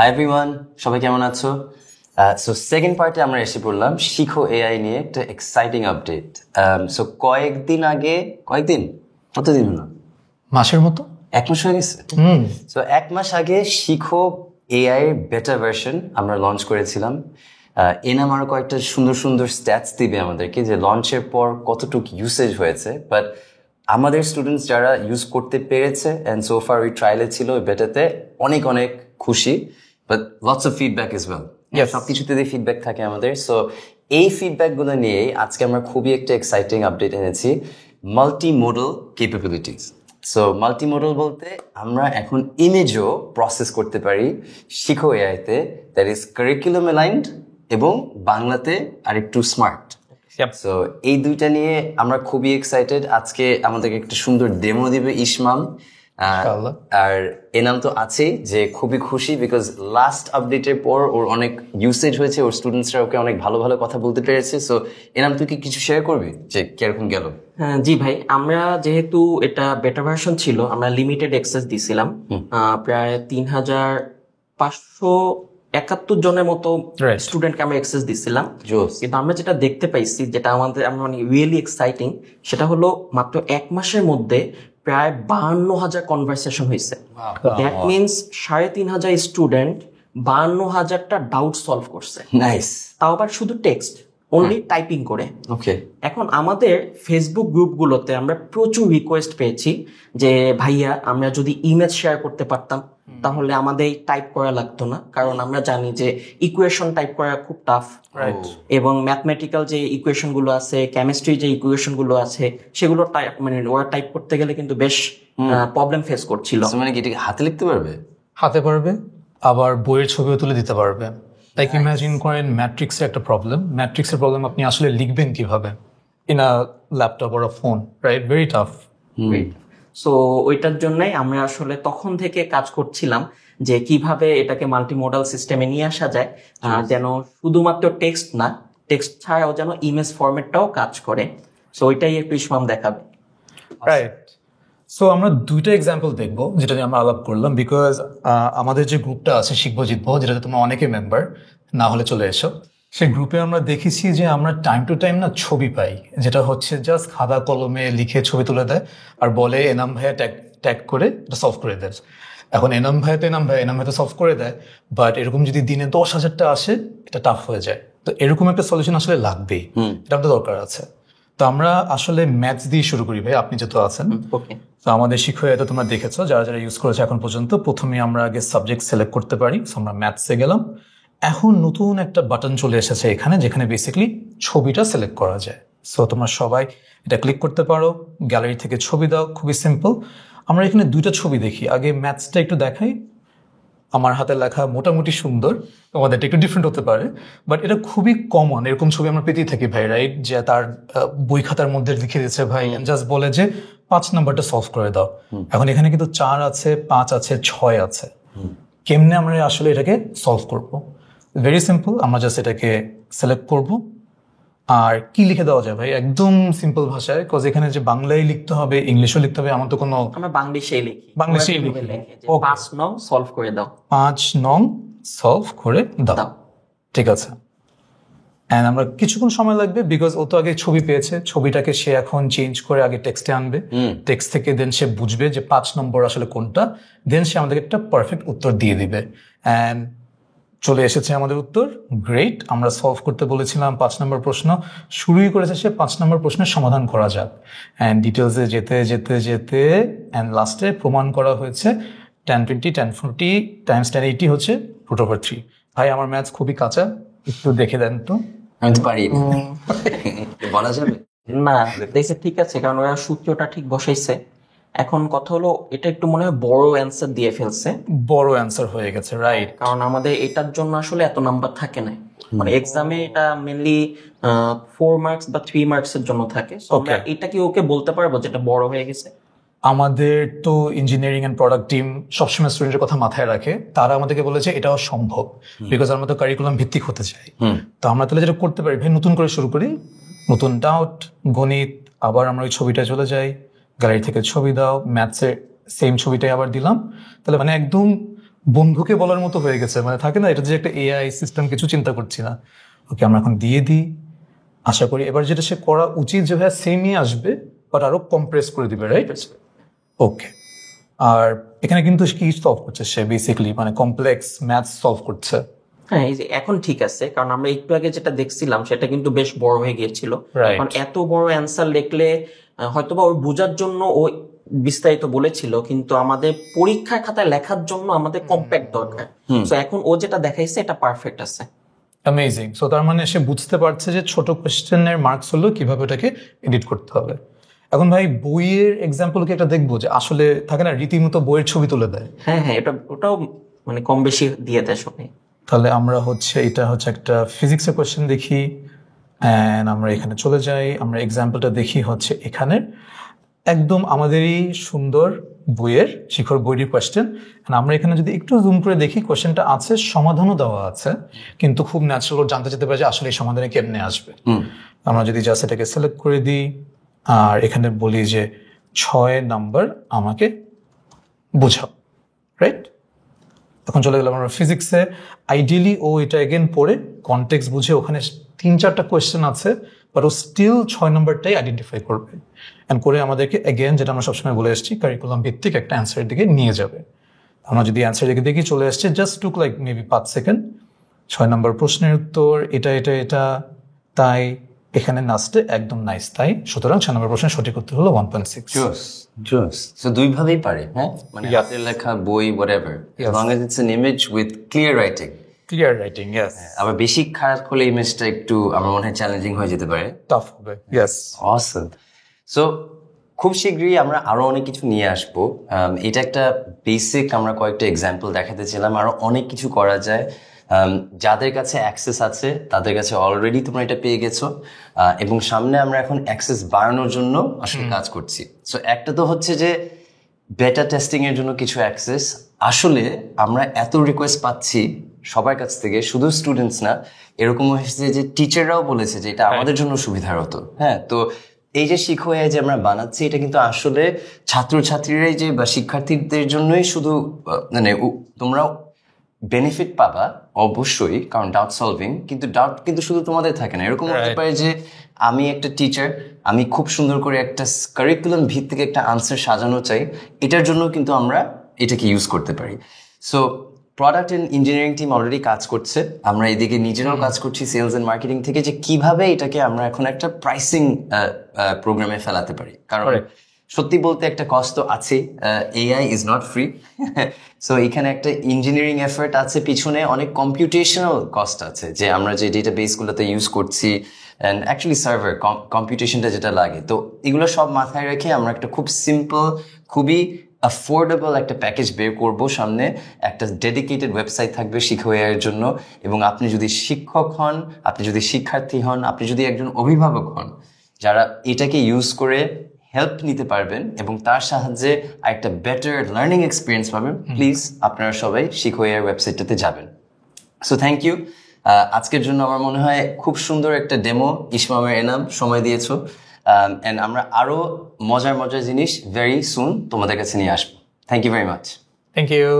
Hi everyone, সবাই কেমন আছো? সো সেকেন্ড পার্টে আমরা এসে পড়লাম শিখো এআই নিয়ে একটা এক্সাইটিং আপডেট। সো কতদিন হলো? মাসের মতো, 1 মাস হয়ে গেছে। সো 1 মাস আগে শিখো এআই এর বেটা ভার্সন আমরা লঞ্চ করেছিলাম। এনাম আরো কয়েকটা সুন্দর সুন্দর স্ট্যাটস দিবে আমাদেরকে যে লঞ্চের পর কতটুকু ইউসেজ হয়েছে, বাট আমাদের স্টুডেন্টস যারা ইউজ করতে পেরেছে অ্যান্ড সো ফার ওই ট্রায়ালে ছিল ওই বেটাতে অনেক অনেক খুশি, but lots of feedback is well. সবকিছুতে ফিডব্যাক থাকে আমাদের। সো এই ফিডব্যাক গুলো নিয়েই আজকে আমরা খুবই একটা এক্সাইটিং আপডেট এনেছি, multi modal capabilities. So multi modal বলতে আমরা এখন ইমেজও প্রসেস করতে পারি শিখো এআইতে, দ্যাট ইজ কারিকুলাম অ্যালাইনড এবং বাংলাতে আরেকটু স্মার্ট। সো এই দুইটা নিয়ে আমরা খুবই এক্সাইটেড। আজকে আমাদেরকে একটা সুন্দর ডেমো দিবে ইসমাম, আর এনাম তো আছেই যে খুবই খুশি বিকজ লাস্ট আপডেটের পর ওর অনেক ইউসেজ হয়েছে, ওর স্টুডেন্টসরা ওকে অনেক ভালো ভালো কথা বলতে পেরেছে। সো এনাম তুই কি কিছু শেয়ার করবি যে কিরকম গেল? জি ভাই, আমরা যেহেতু এটা বেটা ভার্সন ছিল, আমরা লিমিটেড অ্যাক্সেস দিছিলাম প্রায় 3571 জনের মতো স্টুডেন্টকে আমরা অ্যাক্সেস দিছিলাম। কিন্তু আমরা যেটা দেখতে পাইছি, যেটা আমরা মানে রিয়েলি এক্সাইটিং, সেটা হলো মাত্র 1 মাসের মধ্যে প্রায় 52,000 কনভারসেশন হয়েছে। দ্যাট মিনস 3,500 স্টুডেন্ট 52,000টা ডাউট সলভ করছে। নাইস। তাও আবার শুধু টেক্সট অনলি টাইপিং করে। ওকে। এখন আমাদের ফেসবুক গ্রুপগুলোতে আমরা প্রচুর রিকোয়েস্ট পেয়েছি যে ভাইয়া আমরা যদি ইমেজ শেয়ার করতে পারতাম তাহলে আমাদের টাইপ করা লাগতো না, কারণ আমরা জানি যে ইকুয়েশন টাইপ করা খুব টাফ, এবং ম্যাথমেটিক্যাল যে ইকুয়েশন গুলো আছে, কেমিস্ট্রি যে ইকুয়েশন গুলো আছে, সেগুলো টাইপ মানে ওরা টাইপ করতে গেলে কিন্তু বেশ প্রবলেম ফেস করছিল। মানে কি হাতে লিখতে পারবে? হাতে পারবে, আবার বইয়ের ছবিও তুলে দিতে পারবে। লাইক ইমাজিন করেন ম্যাট্রিক্সের একটা প্রবলেম, ম্যাট্রিক্সের প্রবলেম আপনি আসলে লিখবেন কিভাবে in a laptop or a phone, right? Very tough. So ওইটার জন্যই আমরা আসলে তখন থেকে কাজ করছিলাম যে কিভাবে এটাকে মাল্টিমোডাল সিস্টেমে নিয়ে আসা যায়, যেন শুধুমাত্র টেক্সট না, টেক্সট ছাড়াও যেন ইমেজ ফরম্যাটটাও কাজ করে। সো ওইটাই একটু ইসমাম দেখাবে। রাইট। সো আমরা 2টা এক্সাম্পল দেখবো যেটা নিয়ে আমরা আলাপ করলাম, বিকজ আমাদের যে গ্রুপটা আছে শিখবো জিতবো, যেটাতে তোমরা অনেকে মেম্বার, না হলে চলে এসো। সেই গ্রুপে আমরা দেখেছি যে আমরা টাইম টু টাইম না ছবি পাই, যেটা হচ্ছে জাস্ট খাতা কলমে লিখে ছবি তুলে দেয় আর বলে এনাম ভাইয়া ট্যাগ করে এটা সলভ করে দেয়। এখন এনাম ভাইয়া তো সলভ করে দেয়, বাট এরকম যদি দিনে 10,000টা আসে এটা টাফ হয়ে যায়। তো এরকম একটা সলিউশন আসলে লাগবেই, এটা আমাদের দরকার আছে। তো আমরা আসলে ম্যাথস দিয়ে শুরু করি ভাই, আপনি যেহেতু আছেন। তো আমাদের শিক্ষক এত তোমরা দেখেছো যারা যারা ইউজ করেছে এখন পর্যন্ত। প্রথমে আমরা আগে সাবজেক্ট সিলেক্ট করতে পারি, আমরা ম্যাথসে গেলাম। এখন নতুন একটা বাটন চলে এসেছে এখানে, যেখানে বেসিক্যালি ছবিটা সিলেক্ট করা যায়। সো তোমরা সবাই এটা ক্লিক করতে পারো, গ্যালারি থেকে ছবি দাও, খুবই সিম্পল। আমরা এখানে 2টা ছবি দেখি, আগে ম্যাথসটা একটু দেখাই। আমার হাতে লেখা মোটামুটি সুন্দর, তোমাদেরটা একটু ডিফারেন্ট হতে পারে, বাট এটা খুবই কমন। এরকম ছবি আমরা পেতেই থাকি ভাই, রাইট? যে তার বই খাতার মধ্যে লিখে দিচ্ছে ভাই, জাস্ট বলে যে 5 নাম্বারটা সলভ করে দাও। এখন এখানে কিন্তু 4 আছে, 5 আছে, 6 আছে। কেমনে আমরা আসলে এটাকে সলভ করব? ভেরি সিম্পল, আমরা জাস্ট এটাকে সিলেক্ট করব। আর কি লিখে দেওয়া যায় ভাই একদম সিম্পল ভাষায়, কজ এখানে যে বাংলায় লিখতে হবে ইংলিশও লিখতে হবে আমার তো কোনো, আমরা বাংলাদেশেই লিখি। 5 নং সলভ করে দাও, 5 নং সলভ করে দাও। ঠিক আছে। এন্ড আমরা কিছুক্ষণ সময় লাগবে, বিকজ ও তো আগে ছবি পেয়েছে, ছবিটাকে সে এখন চেঞ্জ করে আগে টেক্সটে আনবে, টেক্সট থেকে দেন সে বুঝবে যে 5 নম্বর আসলে কোনটা, দেন সে আমাদেরকে একটা পারফেক্ট উত্তর দিয়ে দিবে। এন্ড চলে এসেছে আমাদের উত্তর, গ্রেট। আমরা সলভ করতে বলেছিলাম 5 নম্বর প্রশ্ন, শুরুই করেছে সে 5 নম্বর প্রশ্নের সমাধান করা যাক। অ্যান্ড ডিটেলসে যেতে যেতে যেতে অ্যান্ড লাস্টে প্রমাণ করা হয়েছে 1020 1040 টাইমস 1080 হচ্ছে √3। ভাই আমার ম্যাথস খুবই কাঁচা, একটু দেখে দেন তো। আমি তো পারি বলা যাবে না, দেখে ঠিক আছে, কারণ ওরা সূত্রটা ঠিক বসাইছে। এখন কথা হলো এটা একটু মনে হয় বড় অ্যান্সার দিয়ে ফেলছে, বড় অ্যান্সার হয়ে গেছে, রাইট? কারণ আমাদের এটার জন্য আসলে এত নাম্বার থাকে না, মানে এক্সামে এটা মেনলি 4 মার্কস বা 3 মার্কস এর জন্য থাকে। এটা কি ওকে বলতে পারবো যেটা বড় হয়ে গেছে? আমাদের তো ইঞ্জিনিয়ারিং এন্ড প্রোডাক্ট টিম সবসময় স্টুডেন্টের কথা মাথায় রাখে, তারা আমাদেরকে বলেছে এটাও সম্ভব, বিকজ আমরা তো কারিকুলাম ভিত্তিক হতে চাই। তো আমরা তাহলে যেটা করতে পারি ভাই, নতুন করে শুরু করি, নতুন ডাউট গণিত, আবার আমরা ওই ছবিটা চলে যাই, গ্যালারি থেকে ছবি দাও, ম্যাথসের সেম ছবিটাই আবার দিলাম। তাহলে মানে একদম বন্ধুকে বলার মতো হয়ে গেছে, মানে থাকে না এটা যে একটা এআই সিস্টেম, কিছু চিন্তা করছি না, ওকে আমরা এখন দিয়ে দিই। আশা করি এবার যেটা সে করা উচিত যে ভাইয়া সেমই আসবে, বাট আরো কম্প্রেস করে দিবে, রাইট? ওকে। আর এখানে কিন্তু কি সলভ করছে সে? বেসিক্যালি মানে কমপ্লেক্স ম্যাথস সলভ করছে। হ্যাঁ, এই যে এখন ঠিক আছে, কারণ আমরা একটু আগে যেটা দেখছিলাম সেটা কিন্তু বেশ বড় হয়ে গিয়েছিল। Right. কারণ এত বড় অ্যান্সার লিখলে হয়তোবা ওর বোঝার জন্য ও বিস্তারিত বলেছিল, কিন্তু আমাদের পরীক্ষার খাতায় লেখার জন্য আমাদের কম্প্যাক্ট দরকার। তো এখন ও যেটা দেখাইছে এটা পারফেক্ট আছে। অ্যামেজিং। সো তার মানে সে বুঝতে পারছে যে ছোট কোয়েশ্চেনের মার্কস হলো কিভাবে ওটাকে এডিট করতে হবে। এখন ভাই বইয়ের এক্সাম্পল কি একটা দেখবো যে আসলে থাকে না রীতিমতো বইয়ের ছবি তুলে দেয়? হ্যাঁ হ্যাঁ, ওটাও মানে কম বেশি দিয়ে দেয় সবাই। তাহলে আমরা এটা হচ্ছে একটা ফিজিক্সের কোয়েশ্চেন দেখি, অ্যান্ড আমরা এখানে চলে যাই। আমরা এক্সাম্পলটা দেখি হচ্ছে এখানে একদম আমাদেরই সুন্দর বইয়ের শিখর বইয়ের কোয়েশ্চেন। আমরা এখানে যদি একটু জুম করে দেখি, কোয়েশ্চেনটা আছে, সমাধানও দেওয়া আছে, কিন্তু খুব ন্যাচারাল জানতে যেতে পারে যে আসলে এই সমাধানে কেমনে আসবে। আমরা যদি জাস্ট এটাকে সিলেক্ট করে দিই আর এখানে বলি যে 6 নাম্বার আমাকে বোঝাও, রাইট? তখন চলে গেলাম আমরা ফিজিক্সে। আইডিয়ালি ও এটা এগেন পড়ে কনটেক্সট বুঝে, ওখানে 3-4টা কোয়েশ্চেন আছে, বাট ও স্টিল 6 নম্বরটাই আইডেন্টিফাই করবে অ্যান্ড করে আমাদেরকে এগেন, যেটা আমরা সবসময় বলে এসেছি, কারিকুলাম ভিত্তিক একটা অ্যান্সারের দিকে নিয়ে যাবে। আমরা যদি অ্যান্সার দিকে দেখি চলে আসছে, জাস্ট টুক লাইক মেবি 5 সেকেন্ড। 6 নম্বর প্রশ্নের উত্তর এটা এটা এটা, তাই এখানে লাস্টে একদম নাইস তাই। সুতরাং 6 নম্বর প্রশ্নের সঠিক উত্তর হলো 1.6। সো দুই ভাবেই পারে, হ্যাঁ, মানে হাতের লেখা বই whatever, as long as it's an image with clear writing. Clear writing, yes. আবার বেশি খারাপ হলে ইমেজটা একটু আমার মনে হয় চ্যালেঞ্জিং হয়ে যেতে পারে, টাফ হবে। ইয়েস, অসম। সো খুব শীঘ্রই আমরা আরো অনেক কিছু নিয়ে আসবো। এটা একটা বেসিক আমরা কয়েকটা এক্সাম্পল দেখাতে ছিলাম, আরো অনেক কিছু করা যায়। যাদের কাছে অ্যাক্সেস আছে তাদের কাছে অলরেডি তোমরা এটা পেয়ে গেছো, এবং সামনে আমরা এখন অ্যাক্সেস বাড়ানোর জন্য আসলে কাজ করছি। সো একটা তো হচ্ছে যে বেটা টেস্টিং এর জন্য কিছু অ্যাক্সেস। আসলে আমরা এত রিকোয়েস্ট পাচ্ছি সবার কাছ থেকে, শুধু স্টুডেন্টস না, এরকম হয়েছে যে টিচাররাও বলেছে যে এটা আমাদের জন্য সুবিধার হতো। হ্যাঁ, তো এই যে শিখো এআই যে আমরা বানাচ্ছি, এটা কিন্তু আসলে ছাত্রছাত্রীরাই যে বা শিক্ষার্থীদের জন্যই শুধু, মানে তোমরাও বেনিফিট পাবা অবশ্যই, কারণ ডাউট সলভিং, কিন্তু ডাউট কিন্তু শুধু তোমাদের থাকে না। এরকম হতে পারে যে আমি একটা টিচার, আমি খুব সুন্দর করে একটা কারিকুলাম ভিত্তিক একটা আনসার সাজানো চাই, এটার জন্য কিন্তু আমরা এটাকে ইউজ করতে পারি। So product and engineering team already কাজ করছে, আমরা এদিকে নিজেরাও কাজ করছি সেলস এন্ড মার্কেটিং থেকে, যে কিভাবে এটাকে আমরা এখন একটা প্রাইসিং প্রোগ্রামে ফেলাতে পারি। কারণ সত্যি বলতে একটা কষ্ট আছে, AI is not free. So এখানে একটা ইঞ্জিনিয়ারিং এফার্ট আছে পিছনে, অনেক কম্পিউটেশনাল কস্ট আছে, যে আমরা যে ডেটাবেস গুলোতে ইউজ করছি অ্যান্ড অ্যাকচুয়ালি সার্ভার কম্পিউটেশনটা যেটা লাগে, তো এগুলো সব মাথায় রেখে আমরা একটা খুব সিম্পল, খুবই অ্যাফোর্ডেবল একটা প্যাকেজ বের করব সামনে। একটা ডেডিকেটেড ওয়েবসাইট থাকবে শিখো এআই এর জন্য, এবং আপনি যদি শিক্ষক হন, আপনি যদি শিক্ষার্থী হন, আপনি যদি একজন অভিভাবক হন, যারা এটাকে ইউজ করে হেল্প নিতে পারবেন এবং তার সাহায্যে একটা বেটার লার্নিং এক্সপিরিয়েন্স পাবেন, প্লিজ আপনারা সবাই শিখো এআই ওয়েবসাইটটাতে যাবেন। So thank you. আজকের জন্য আমার মনে হয় খুব সুন্দর একটা ডেমো ইসমামের এনাম সময় দিয়েছো, অ্যান্ড আমরা আরো মজার মজার জিনিস ভেরি সুন তোমাদের কাছে নিয়ে আসবো। Thank you very much. Thank you.